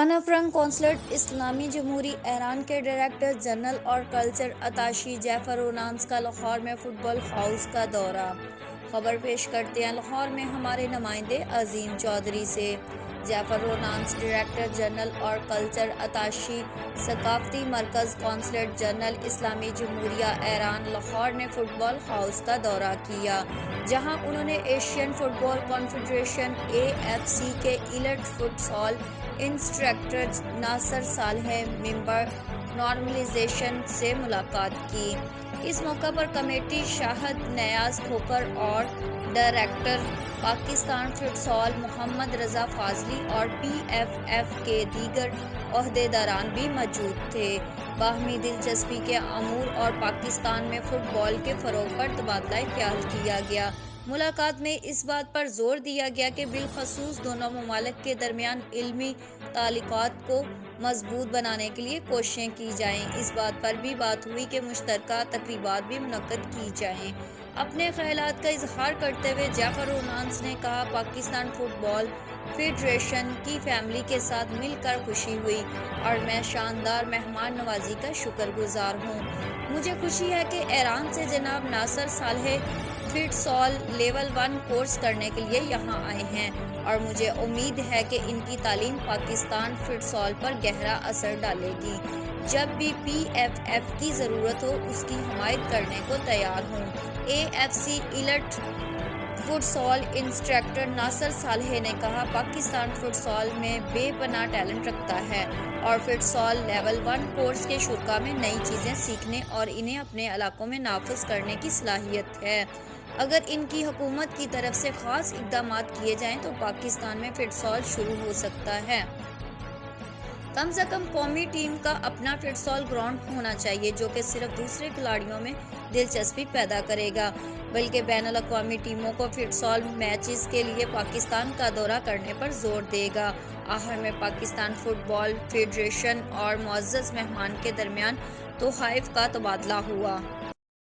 Rana فرنک consulate اسلامی جمہوری ایران کے ڈائریکٹر جنرل اور کلچر اتاشی جعفر رونانس کا لاہور میں فٹ بال ہاؤس کا دورہ۔ خبر پیش کرتے ہیں لاہور میں ہمارے نمائندے عظیم چودھری سے۔ جعفر رونانس ڈائریکٹر جنرل اور کلچر اتاشی ثقافتی مرکز کونسلیٹ جنرل اسلامی جمہوریہ ایران لاہور نے فٹ بال ہاؤس کا دورہ کیا، جہاں انہوں نے ایشین فٹ بال کنفیڈریشن (AFC) کے ایلیٹ فٹ سال انسٹرکٹر ناصر صالح ممبر نارملائزیشن سے ملاقات کی۔ اس موقع پر کمیٹی شاہد نیاز کھوکھر اور ڈائریکٹر پاکستان فٹ سال محمد رضا فاضلی اور PFF کے دیگر عہدیداران بھی موجود تھے۔ باہمی دلچسپی کے امور اور پاکستان میں فٹ بال کے فروغ پر تبادلہ خیال کیا گیا۔ ملاقات میں اس بات پر زور دیا گیا کہ بالخصوص دونوں ممالک کے درمیان علمی تعلقات کو مضبوط بنانے کے لیے کوششیں کی جائیں۔ اس بات پر بھی بات ہوئی کہ مشترکہ تقریبات بھی منعقد کی جائیں۔ اپنے خیالات کا اظہار کرتے ہوئے جعفر رونانس نے کہا، پاکستان فٹ بال فیڈریشن کی فیملی کے ساتھ مل کر خوشی ہوئی اور میں شاندار مہمان نوازی کا شکر گزار ہوں۔ مجھے خوشی ہے کہ ایران سے جناب ناصر صالح فٹ سال لیول 1 کورس کرنے کے لیے یہاں آئے ہیں اور مجھے امید ہے کہ ان کی تعلیم پاکستان فٹ سال پر گہرا اثر ڈالے گی۔ جب بھی PFF کی ضرورت ہو اس کی حمایت کرنے کو تیار ہوں۔ AFC ایلیٹ فٹ سال انسٹرکٹر ناصر صالح نے کہا، پاکستان فٹ سال میں بے پناہ ٹیلنٹ رکھتا ہے اور فٹ سال لیول 1 کورس کے شرکاء میں نئی چیزیں سیکھنے اور انہیں اپنے علاقوں میں نافذ کرنے کی صلاحیت ہے۔ اگر ان کی حکومت کی طرف سے خاص اقدامات کیے جائیں تو پاکستان میں فٹ سال شروع ہو سکتا ہے۔ کم سے کم قومی ٹیم کا اپنا فٹ سال گراؤنڈ ہونا چاہیے، جو کہ صرف دوسرے کھلاڑیوں میں دلچسپی پیدا کرے گا، بلکہ بین الاقوامی ٹیموں کو فٹ سال میچز کے لیے پاکستان کا دورہ کرنے پر زور دے گا۔ آخر میں پاکستان فٹ بال فیڈریشن اور معزز مہمان کے درمیان تحائف کا تبادلہ ہوا۔